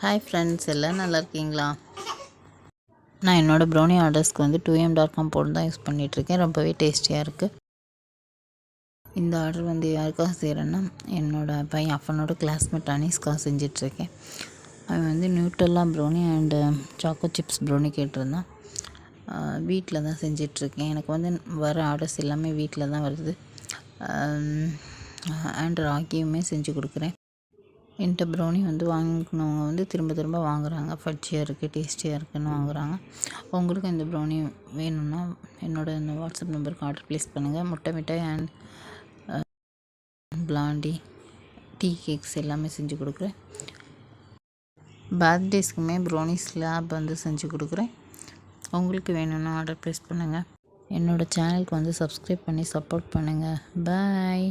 Hi friends, எல்லாம் நல்லா இருக்கீங்களா? நான் என்னோடய ப்ரௌனி ஆர்டர்ஸ்க்கு வந்து 2m.com போர்டு தான் யூஸ் பண்ணிகிட்ருக்கேன். ரொம்பவே டேஸ்டியாக இருக்குது. இந்த ஆர்டர் வந்து யாருக்காக செய்கிறேன்னா, என்னோடய பையன் அப்பனோட கிளாஸ்மேட் அனீஸ்க்காக செஞ்சிட்ருக்கேன். அவன் வந்து Nutella brownie and choco chips brownie கேட்டிருந்தான். வீட்டில் தான் செஞ்சிட்ருக்கேன். எனக்கு வந்து வர ஆர்டர்ஸ் எல்லாமே வீட்டில் தான் வருது. அண்ட் ராகியுமே செஞ்சு கொடுக்குறேன். என்கிட்ட ப்ரௌனி வந்து வாங்கினவங்க வந்து திரும்ப திரும்ப வாங்குகிறாங்க. ஃபட்ஜியாக இருக்குது, டேஸ்டியாக இருக்குதுன்னு வாங்குகிறாங்க. உங்களுக்கு இந்த ப்ரௌனி வேணும்னா என்னோடய இந்த வாட்ஸ்அப் நம்பருக்கு ஆர்டர் ப்ளேஸ் பண்ணுங்கள். முட்டை மிட்டாய் அண்ட் பிளாண்டி டீ கேக்ஸ் எல்லாமே செஞ்சு கொடுக்குறேன். பர்த்டேஸ்க்குமே ப்ரௌனி ஸ்லாப் வந்து செஞ்சு கொடுக்குறேன். உங்களுக்கு வேணும்னா ஆர்டர் ப்ளேஸ் பண்ணுங்கள். என்னோடய சேனலுக்கு வந்து சப்ஸ்கிரைப் பண்ணி சப்போர்ட் பண்ணுங்கள். பாய்.